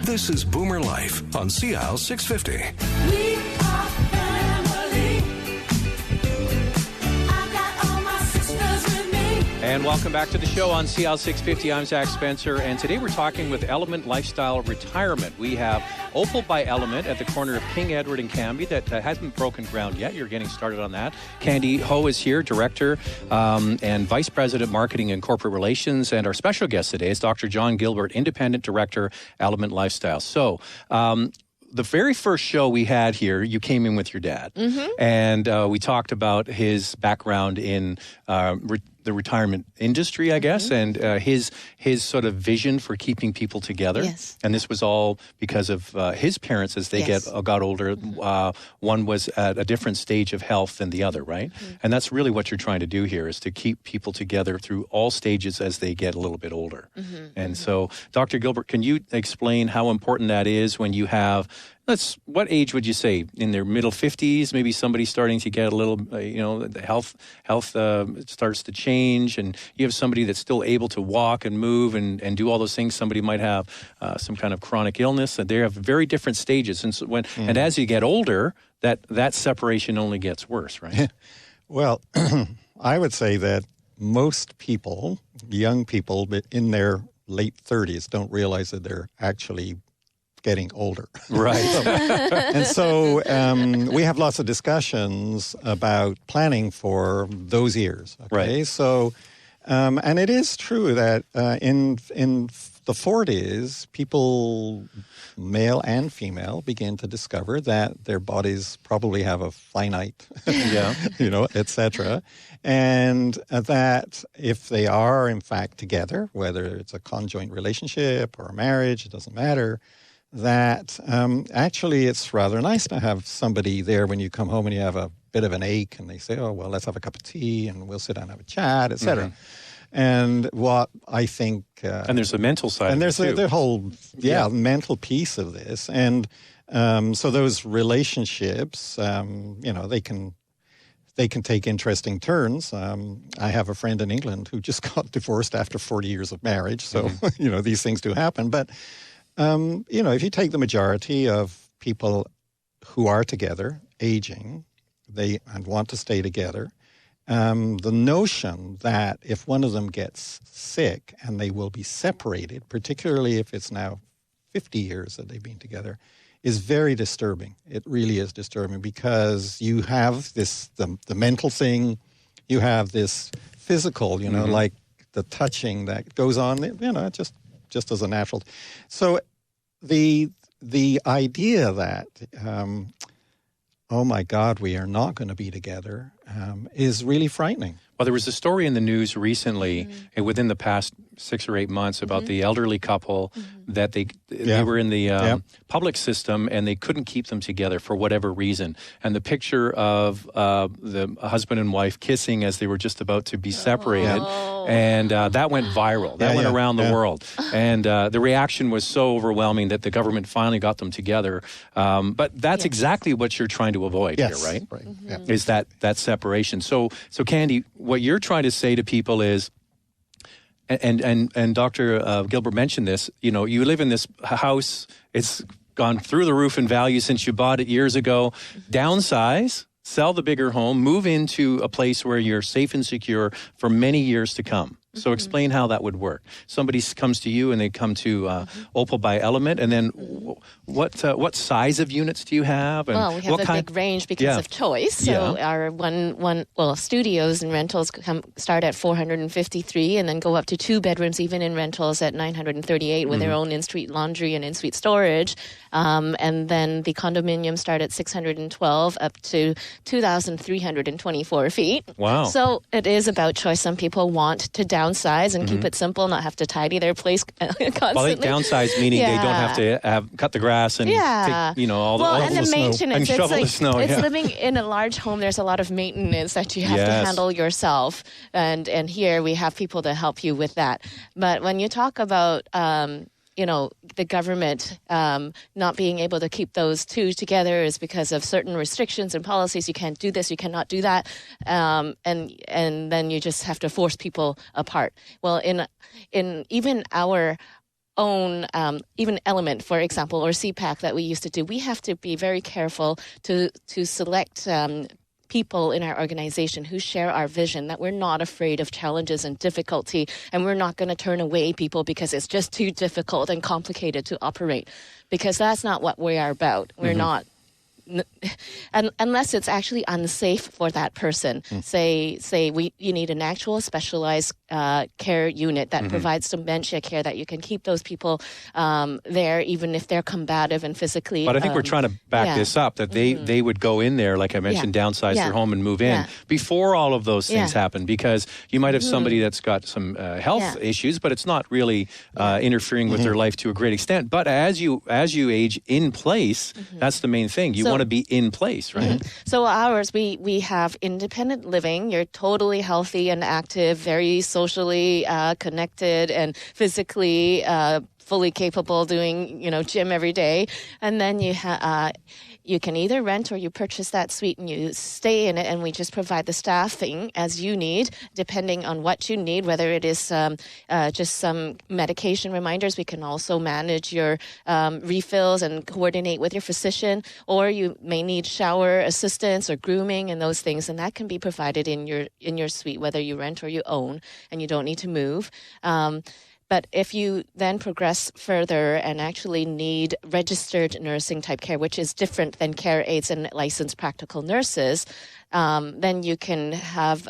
This is Boomer Life on CISL 650. We are family. I got all my sisters with me. And welcome back to the show on CISL 650. I'm Zach Spencer, and today we're talking with Element Lifestyle Retirement. We have Opal by Element at the corner of King Edward and Cambie that hasn't broken ground yet. You're getting started on that. Candy Ho is here, Director and Vice President, Marketing and Corporate Relations. And our special guest today is Dr. John Gilbert, Independent Director, Element Lifestyle. So, the very first show we had here, you came in with your dad. Mm-hmm. And we talked about his background in the retirement industry, I guess, and his sort of vision for keeping people together. Yes. And this was all because of his parents as they got older. One was at a different stage of health than the other, right? Mm-hmm. And that's really what you're trying to do here, is to keep people together through all stages as they get a little bit older. Mm-hmm. And so, Dr. Gilbert, can you explain how important that is when you have, what age would you say? In their middle 50s, maybe somebody starting to get a little, the health starts to change, and you have somebody that's still able to walk and move and do all those things. Somebody might have some kind of chronic illness, and they have very different stages. And so and as you get older, that separation only gets worse, right? Well, I would say that most people, young people in their late 30s, don't realize that they're actually getting older. Right. And so we have lots of discussions about planning for those years. Okay. Right. So, and it is true that in the 40s, people, male and female, begin to discover that their bodies probably have a finite, et cetera. And that if they are, in fact, together, whether it's a conjoint relationship or a marriage, it doesn't matter, that actually it's rather nice to have somebody there when you come home and you have a bit of an ache and they say, oh, well, let's have a cup of tea and we'll sit down and have a chat, et cetera. Mm-hmm. And what I think... and there's a mental side and there's of it too. The whole mental piece of this. And so those relationships, they can take interesting turns. I have a friend in England who just got divorced after 40 years of marriage. So, these things do happen. But if you take the majority of people who are together, aging, and want to stay together, the notion that if one of them gets sick and they will be separated, particularly if it's now 50 years that they've been together, is very disturbing. It really is disturbing because you have the mental thing, you have this physical, like the touching that goes on, just as a natural. So the idea that, oh my God, we are not going to be together is really frightening. Well, there was a story in the news recently, within the past 6 or 8 months, about the elderly couple that they were in the public system and they couldn't keep them together for whatever reason. And the picture of the husband and wife kissing as they were just about to be separated, and that went viral. That went around the world. And the reaction was so overwhelming that the government finally got them together. But that's exactly what you're trying to avoid here, right? Right. Mm-hmm. Is that separation. So Candy, what you're trying to say to people is, and Dr. Gilbert mentioned this, you live in this house, it's gone through the roof in value since you bought it years ago. Downsize, sell the bigger home, move into a place where you're safe and secure for many years to come. So explain how that would work. Somebody comes to you and they come to Opal by Element, and then what size of units do you have? And we have a big range because of choice. So our studios and rentals start at 453 and then go up to 2 bedrooms even in rentals at 938 with their own in-suite laundry and in-suite storage. And then the condominiums start at 612 up to 2,324 feet. Wow. So it is about choice. Some people want to downsize and keep it simple, not have to tidy their place constantly. Well, they downsize meaning they don't have to cut the grass and take, all the maintenance and shovel the snow. It's living in a large home. There's a lot of maintenance that you have to handle yourself, and here we have people to help you with that. But when you talk about the government not being able to keep those two together is because of certain restrictions and policies. You can't do this, you cannot do that, and then you just have to force people apart. Well, in even our own even element, for example, or CPAC that we used to do, we have to be very careful to select people in our organization who share our vision, that we're not afraid of challenges and difficulty, and we're not going to turn away people because it's just too difficult and complicated to operate, because that's not what we are about. We're not. Unless it's actually unsafe for that person. Say you need an actual specialized care unit that provides dementia care, that you can keep those people there even if they're combative and physically. But I think we're trying to back this up, that they would go in there, like I mentioned, downsize their home and move in before all of those things happen, because you might have somebody that's got some health issues, but it's not really interfering with their life to a great extent. But as you age in place, that's the main thing. You want to be in place, right? So ours, we have independent living. You're totally healthy and active, very socially connected, and physically fully capable, doing gym every day. And then you can either rent or you purchase that suite and you stay in it, and we just provide the staffing as you need, depending on what you need, whether it is just some medication reminders. We can also manage your refills and coordinate with your physician, or you may need shower assistance or grooming and those things, and that can be provided in your suite, whether you rent or you own, and you don't need to move. But if you then progress further and actually need registered nursing type care, which is different than care aides and licensed practical nurses, then you can have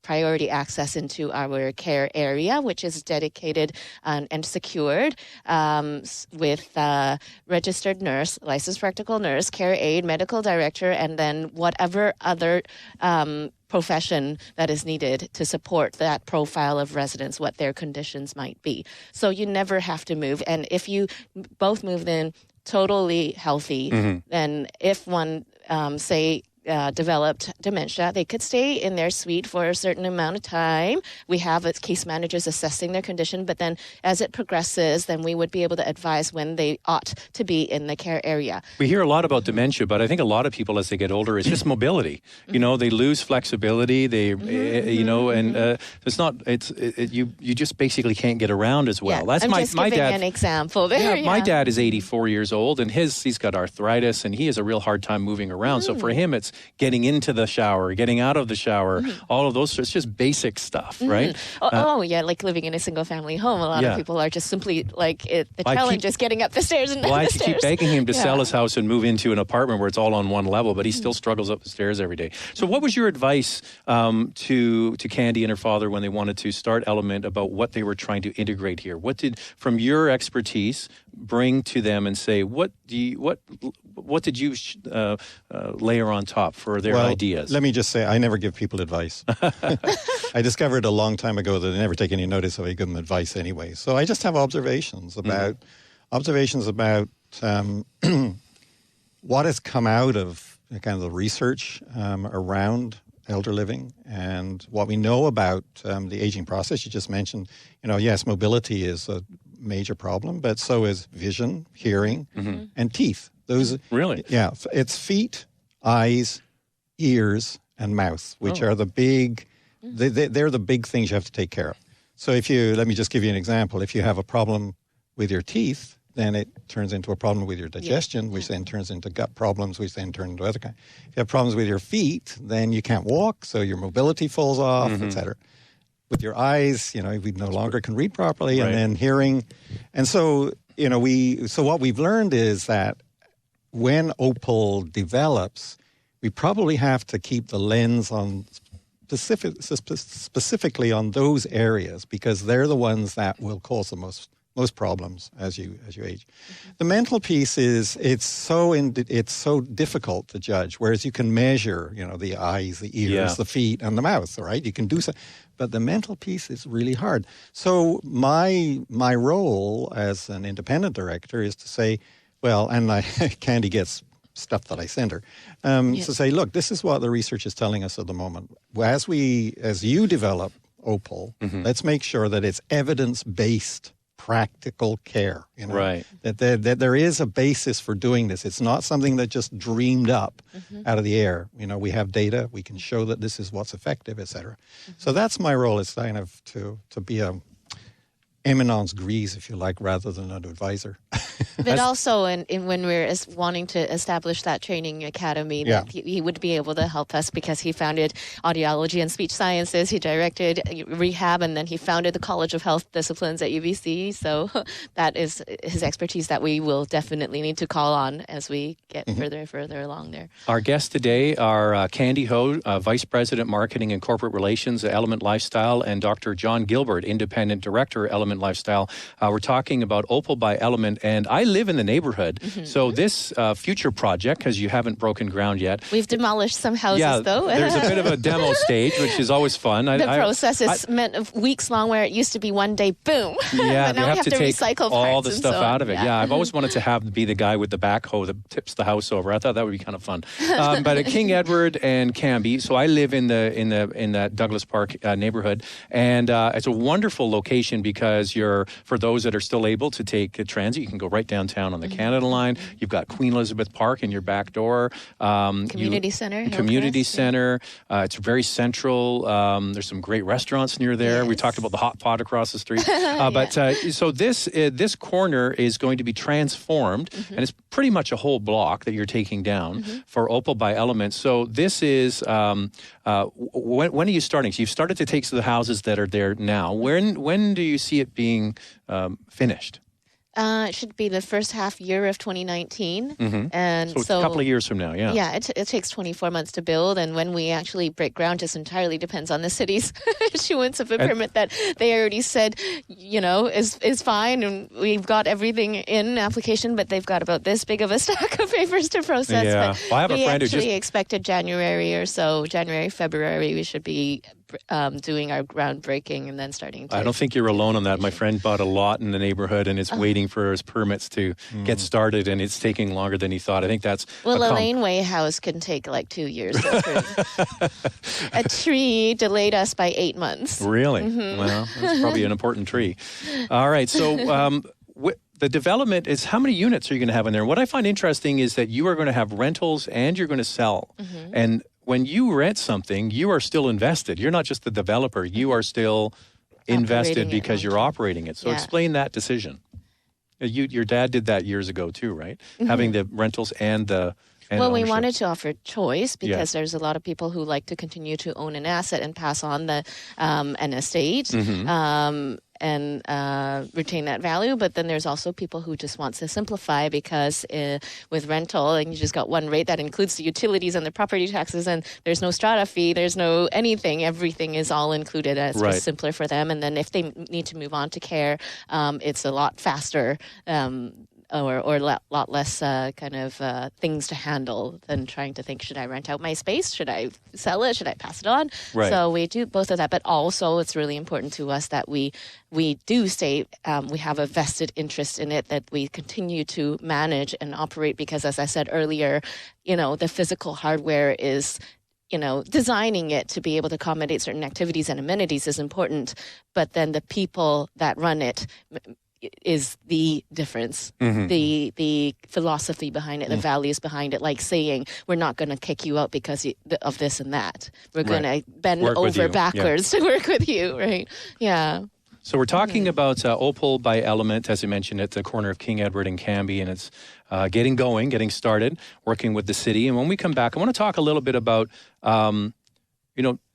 priority access into our care area, which is dedicated and secured with registered nurse, licensed practical nurse, care aide, medical director, and then whatever other profession that is needed to support that profile of residents, what their conditions might be. So you never have to move. And if you both move in totally healthy, then if one, developed dementia, they could stay in their suite for a certain amount of time. We have case managers assessing their condition, but then as it progresses, then we would be able to advise when they ought to be in the care area. We hear a lot about dementia, but I think a lot of people, as they get older, it's just mobility. They lose flexibility. It's not. You just basically can't get around as well. That's I'm just giving an example there. My dad is 84 years old, and he's got arthritis, and he has a real hard time moving around. So for him, it's getting into the shower, getting out of the shower, all of those. It's just basic stuff, right? Like living in a single family home. A lot of people are just simply the challenge is getting up the stairs and down the stairs. I keep begging him to sell his house and move into an apartment where it's all on one level, but he still struggles up the stairs every day. So what was your advice to Candy and her father when they wanted to start Element about what they were trying to integrate here? What did, from your expertise, bring to them and say, what did you layer on top for their ideas? Let me just say, I never give people advice. I discovered a long time ago that I never take any notice if I give them advice anyway. So I just have observations about what has come out of kind of the research around elder living and what we know about the aging process. You just mentioned, yes, mobility is a major problem, but so is vision, hearing, and teeth. Those really, it's feet, eyes, ears, and mouth, which are the big. They're the big things you have to take care of. So let me just give you an example. If you have a problem with your teeth, then it turns into a problem with your digestion, which then turns into gut problems, which then turn into other kinds. If you have problems with your feet, then you can't walk, so your mobility falls off, etc. With your eyes, we no longer can read properly, and then hearing. And so, what we've learned is that when Opal develops, we probably have to keep the lens on specifically on those areas, because they're the ones that will cause the most problems as you age. The mental piece is it's so difficult to judge, whereas you can measure, the eyes, the ears, the feet, and the mouth, right? You can do so, but the mental piece is really hard. So my role as an independent director is to say, Candy gets stuff that I send her, to say, look, this is what the research is telling us at the moment. As you develop Opal, let's make sure that it's evidence-based practical care, that there is a basis for doing this. It's not something that just dreamed up out of the air. We have data, we can show that this is what's effective, etc. So that's my role, is kind of to be eminence grise, if you like, rather than an advisor. But also, when we're wanting to establish that training academy, that he would be able to help us because he founded audiology and speech sciences. He directed rehab, and then he founded the College of Health Disciplines at UBC. So that is his expertise that we will definitely need to call on as we get further and further along there. Our guests today are Candy Ho, Vice President, Marketing and Corporate Relations at Element Lifestyle, and Dr. John Gilbert, Independent Director, Element Lifestyle. We're talking about Opal by Element, and I live in the neighborhood. So this future project, because you haven't broken ground yet. We've demolished some houses, though. There's a bit of a demo stage, which is always fun. The process is meant of weeks long, where it used to be one day, boom. Yeah, but now we have to take recycle all the stuff out of it. Yeah. I've always wanted to be the guy with the backhoe that tips the house over. I thought that would be kind of fun. But at King Edward and Cambie, so I live in that Douglas Park neighborhood, and it's a wonderful location because for those that are still able to take transit, you can go right downtown on the Canada Line. You've got Queen Elizabeth Park in your back door. Community Center. It's very central. There's some great restaurants near there. Yes. We talked about the hot pot across the street. So this corner is going to be transformed, and it's pretty much a whole block that you're taking down for Opal by Element. So this is when are you starting? So you've started to take the houses that are there now. When do you see it being finished? It should be the first half year of 2019. And so it's a couple of years from now, yeah. Yeah, it takes 24 months to build, and when we actually break ground just entirely depends on the city's issuance of a permit that they already said, is fine, and we've got everything in application, but they've got about this big of a stack of papers to process. Yeah. But well, I have a friend who just expected January or so, February, we should be doing our groundbreaking and then starting to... I don't think you're alone on that. My friend bought a lot in the neighborhood and is waiting for his permits to get started, and it's taking longer than he thought. I think that's... Well, a laneway house can take like 2 years to approve. A tree delayed us by 8 months. Really? Well, that's probably an important tree. All right, so... the development is, how many units are you going to have in there? What I find interesting is that you are going to have rentals and you're going to sell. And when you rent something, you are still invested. You're not just the developer. You are still invested because you're operating it. So explain that decision. Your dad did that years ago too, right? Having the rentals and the... Well, we wanted to offer choice because there's a lot of people who like to continue to own an asset and pass on an estate. And retain that value. But then there's also people who just want to simplify because with rental, and you just got one rate that includes the utilities and the property taxes, and there's no strata fee, there's no anything. Everything is all included, and it's just simpler for them. And then if they need to move on to care, it's a lot faster. Or a lot less things to handle than trying to think, should I rent out my space? Should I sell it? Should I pass it on? Right. So we do both of that, but also it's really important to us that we do say we have a vested interest in it, that we continue to manage and operate because, as I said earlier, the physical hardware is... designing it to be able to accommodate certain activities and amenities is important, but then the people that run it is the difference, the philosophy behind it, the values behind it, like saying, we're not going to kick you out because of this and that. We're going to bend over backwards to work with you, right? Yeah. So we're talking about Opal by Element, as I mentioned, at the corner of King Edward and Cambie, and it's getting started, working with the city. And when we come back, I want to talk a little bit about,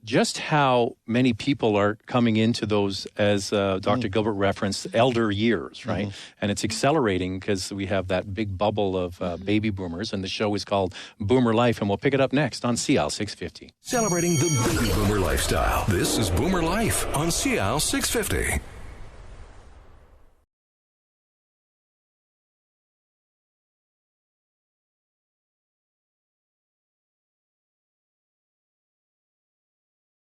just how many people are coming into those, as Dr. Gilbert referenced, elder years, right? And it's accelerating because we have that big bubble of baby boomers, and the show is called Boomer Life, and we'll pick it up next on CISL 650. Celebrating the baby boomer lifestyle. This is Boomer Life on CISL 650.